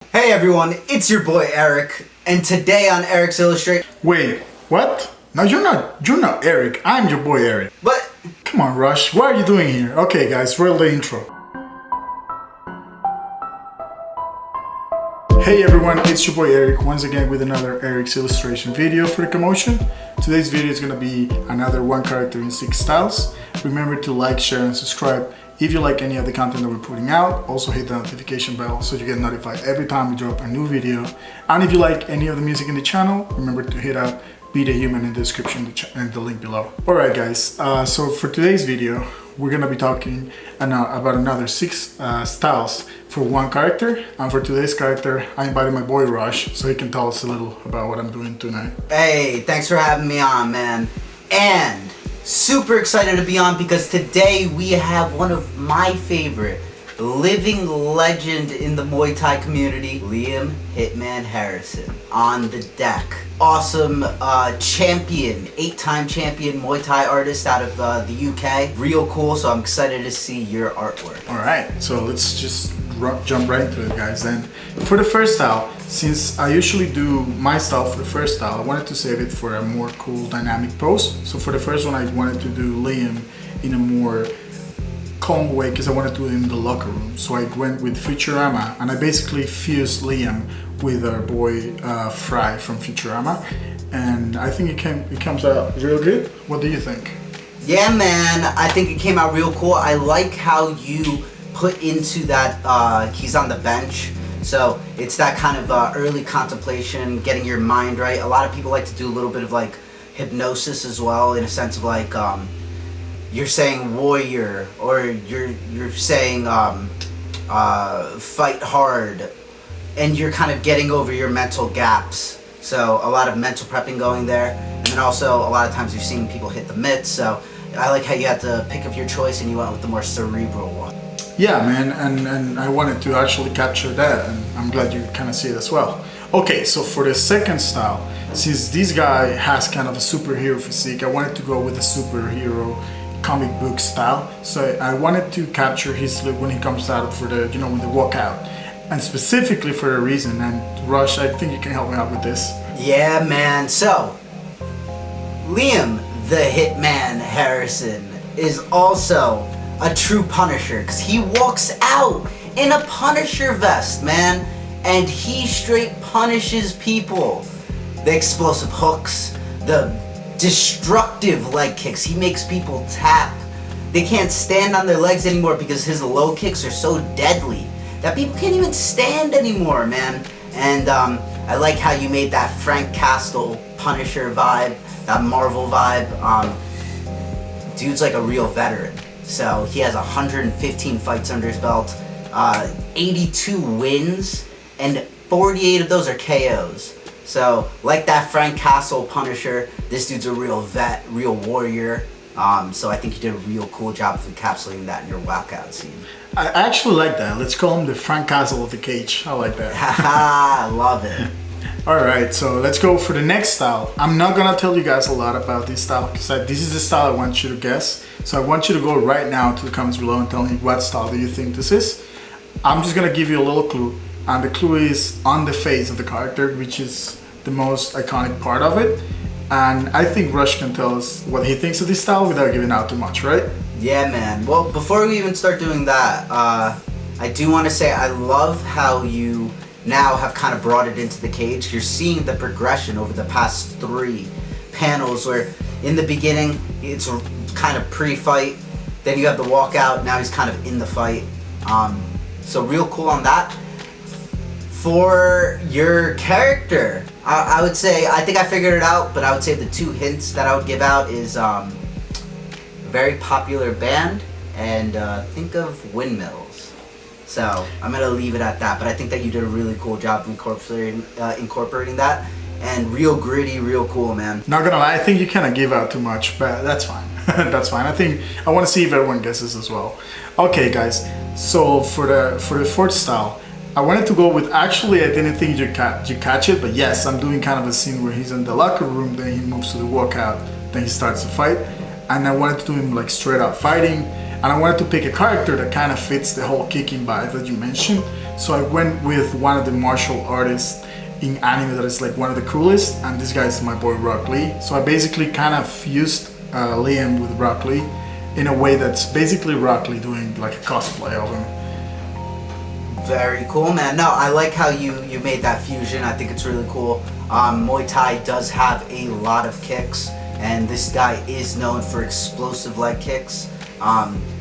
Hey everyone, it's your boy Eric, and today on Eric's Illustrate. Wait, what? No, you're not Eric. I'm your boy Eric. But Come on, Rush. What are you doing here? Okay, guys, roll the intro. Hey everyone, it's your boy Eric once again with another Eric's illustration video for the Commotion. Today's video is gonna be another one character in 6 styles. Remember to like, share, and subscribe if you like any of the content that we're putting out. Also hit the notification bell so you get notified every time we drop a new video. And if you like any of the music in the channel, remember to hit up Be the Human in the description and the link below. Alright guys, so for today's video, we're gonna be talking about another 6 styles for one character. And for today's character, I invited my boy Rush so he can tell us a little about what I'm doing tonight. hey, thanks for having me on, man. And super excited to be on because today we have one of my favorite living legend in the Muay Thai community, Liam Hitman Harrison, on the deck. Awesome champion, 8-time champion Muay Thai artist out of the UK. Real cool, so I'm excited to see your artwork. Alright, so let's just jump right into it, guys. Then for the first style, since I usually do my style for the first style, I wanted to save it for a more cool dynamic pose. So for the first one, I wanted to do Liam in a more calm way because I wanted to do it in the locker room. So I went with Futurama and I basically fused Liam with our boy Fry from Futurama, and I think it comes out real good. What do you think? Yeah, man, I think it came out real cool. I like how you put into that he's on the bench. So it's that kind of early contemplation, getting your mind right. A lot of people like to do a little bit of like hypnosis as well, in a sense of like you're saying warrior, or you're saying fight hard, and you're kind of getting over your mental gaps. So a lot of mental prepping going there, and then also a lot of times you're seeing people hit the mitts. So I like how you had to pick of your choice and you went with the more cerebral one. Yeah, man, and I wanted to actually capture that, and I'm glad you kind of see it as well. Okay, so for the second style, since this guy has kind of a superhero physique, I wanted to go with a superhero comic book style. So I wanted to capture his look when he comes out for the, when they walk out, and specifically for a reason. And Rush, I think you can help me out with this. Yeah, man. So Liam the Hitman Harrison is also a true Punisher, because he walks out in a Punisher vest, man, and he straight punishes people. The explosive hooks, the destructive leg kicks, he makes people tap. They can't stand on their legs anymore because his low kicks are so deadly that people can't even stand anymore, man. And I like how you made that Frank Castle Punisher vibe, that Marvel vibe. Dude's like a real veteran. So he has 115 fights under his belt, 82 wins, and 48 of those are KOs. So like that Frank Castle Punisher, this dude's a real vet, real warrior. So I think you did a real cool job of encapsulating that in your walkout scene. I actually like that. Let's call him the Frank Castle of the cage. I like that. Haha, love it. Alright, so let's go for the next style. I'm not gonna tell you guys a lot about this style because this is the style I want you to guess. So I want you to go right now to the comments below and tell me what style do you think this is. I'm just gonna give you a little clue, and the clue is on the face of the character, which is the most iconic part of it. And I think Rush can tell us what he thinks of this style without giving out too much, right? Yeah, man. Well, before we even start doing that, I do want to say I love how you now have kind of brought it into the cage. You're seeing the progression over the past 3 panels, where in the beginning it's kind of pre-fight, then you have the walkout, now he's kind of in the fight. So real cool on that. For your character, I would say, I think I figured it out, but I would say the 2 hints that I would give out is very popular band, and think of windmills. So I'm gonna leave it at that, but I think that you did a really cool job of incorporating that, and real gritty, real cool, man. Not gonna lie, I think you kind of gave out too much, but that's fine. That's fine. I want to see if everyone guesses as well. Okay, guys. So for the 4th style, I wanted to go with, actually I didn't think you catch it, but yes, I'm doing kind of a scene where he's in the locker room, then he moves to the walkout, then he starts the fight, and I wanted to do him like straight up fighting, and I wanted to pick a character that kind of fits the whole kicking vibe that you mentioned. So I went with one of the martial artists in anime that is like one of the coolest, and this guy is my boy Rock Lee. So I basically kind of fused Liam with Rock Lee in a way that's basically Rock Lee doing like a cosplay of him. Very cool, man. No, I like how you made that fusion. I think it's really cool. Muay Thai does have a lot of kicks, and this guy is known for explosive leg kicks.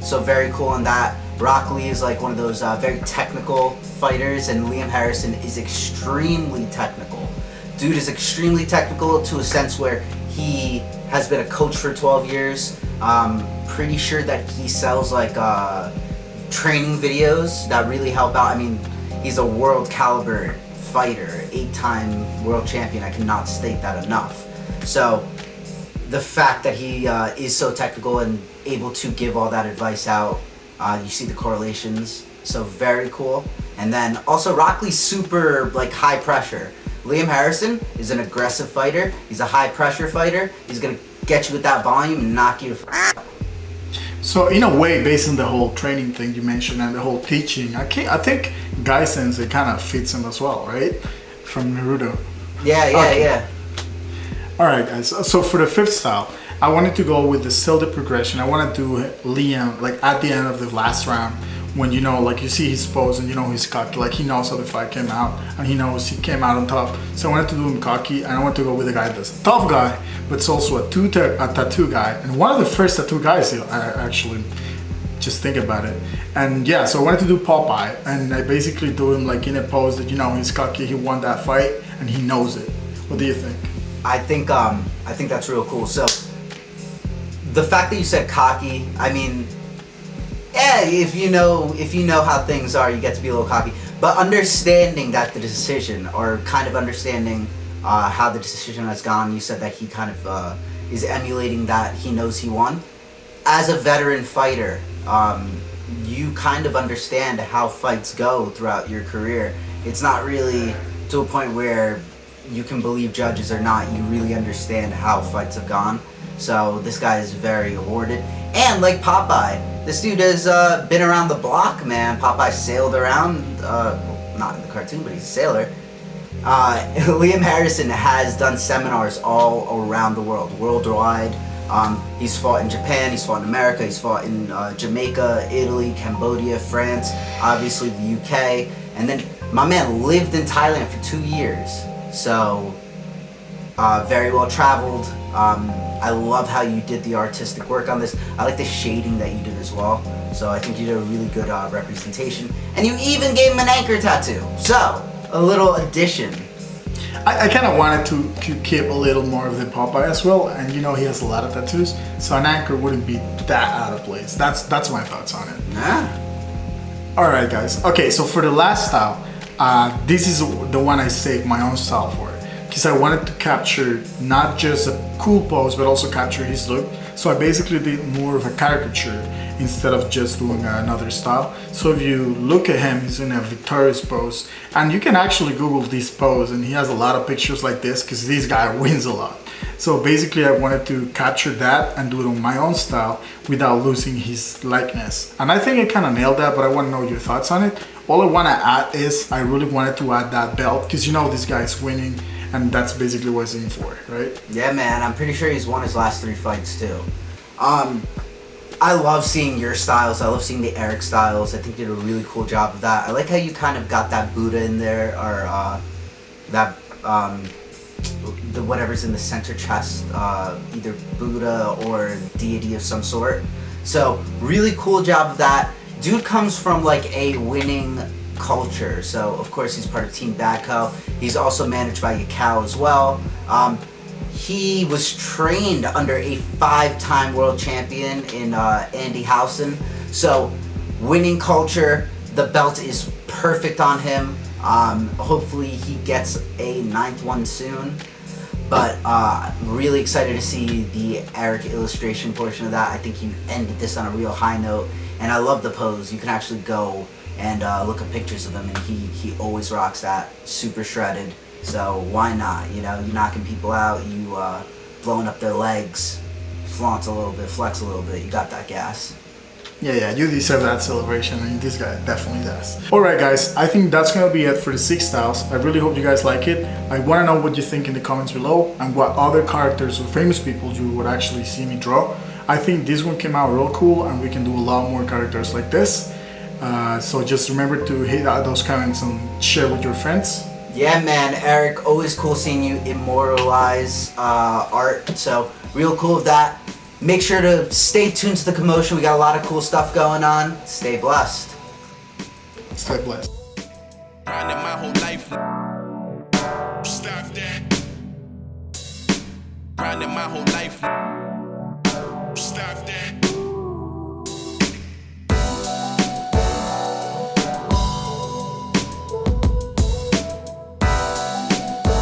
So very cool on that. Rock Lee is like one of those very technical fighters, and Liam Harrison is extremely technical. Dude is extremely technical to a sense where he has been a coach for 12 years. Pretty sure that he sells like training videos that really help out. I mean, he's a world caliber fighter, 8-time world champion. I cannot state that enough. So the fact that he is so technical and able to give all that advice out, you see the correlations. So very cool. And then also Rock Lee's super like high pressure. Liam Harrison is an aggressive fighter. He's a high pressure fighter. He's gonna get you with that volume and knock you to So in a way, based on the whole training thing you mentioned and the whole teaching, I think Guy Sensei kind of fits him as well, right? From Naruto. Yeah. Alright guys, so for the fifth style, I wanted to go with the still the progression. I want to do Liam like at the end of the last round, when you know, like you see his pose and you know he's cocky, like he knows how the fight came out and he knows he came out on top. So I wanted to do him cocky, and I want to go with a guy that's a tough guy, but it's also a tattoo guy, and one of the first tattoo guys I actually just think about it. And yeah, so I wanted to do Popeye, and I basically do him like in a pose that you know he's cocky, he won that fight, and he knows it. What do you think? I think that's real cool. So the fact that you said cocky, I mean, yeah, if you know how things are, you get to be a little cocky. But understanding that the decision, or kind of understanding how the decision has gone, you said that he kind of is emulating that he knows he won. As a veteran fighter, you kind of understand how fights go throughout your career. It's not really to a point where you can believe judges or not. You really understand how fights have gone. So this guy is very awarded. And like Popeye, this dude has been around the block, man. Popeye sailed around, not in the cartoon, but he's a sailor. Liam Harrison has done seminars all around the world, worldwide. He's fought in Japan, he's fought in America, he's fought in Jamaica, Italy, Cambodia, France, obviously the UK. And then my man lived in Thailand for 2 years. So very well traveled. I love how you did the artistic work on this. I like the shading that you did as well. So I think you did a really good representation. And you even gave him an anchor tattoo. So, a little addition. I kind of wanted to keep a little more of the Popeye as well, and you know he has a lot of tattoos, so an anchor wouldn't be that out of place. That's my thoughts on it. Alright guys, okay, so for the last style, this is the one I saved my own style for, because I wanted to capture not just a cool pose, but also capture his look. So I basically did more of a caricature instead of just doing another style. So if you look at him, he's in a victorious pose, and you can actually Google this pose, and he has a lot of pictures like this because this guy wins a lot. So basically I wanted to capture that and do it on my own style without losing his likeness. And I think I kind of nailed that, but I want to know your thoughts on it. All I want to add is I really wanted to add that belt, because you know this guy's winning, and that's basically what he's in for, right? Yeah, man, I'm pretty sure he's won his last 3 fights too. I love seeing your styles. I love seeing the Eric styles. I think you did a really cool job of that. I like how you kind of got that Buddha in there, or that the whatever's in the center chest, either Buddha or deity of some sort. So really cool job of that. Dude comes from like a winning culture. So of course he's part of Team Badco. He's also managed by Yakao as well. He was trained under a 5-time world champion in Andy Housen. So winning culture, the belt is perfect on him. Hopefully he gets a 9th one soon. But really excited to see the Eric illustration portion of that. I think you ended this on a real high note. And I love the pose. You can actually go and look at pictures of him, and he always rocks that, super shredded. So why not? You know, you knocking people out, you blowing up their legs, flaunt a little bit, flex a little bit. You got that gas. Yeah, you deserve that celebration. I mean, this guy definitely does. Alright guys, I think that's gonna be it for the 6 styles. I really hope you guys like it. I wanna know what you think in the comments below and what other characters or famous people you would actually see me draw. I think this one came out real cool and we can do a lot more characters like this. So just remember to hit out those comments and share with your friends. Yeah, man, Eric, always cool seeing you immortalize art. So, real cool with that. Make sure to stay tuned to the Commotion. We got a lot of cool stuff going on. Stay blessed. Stay blessed. Grinding my whole life. Stop that. Grinding my whole life.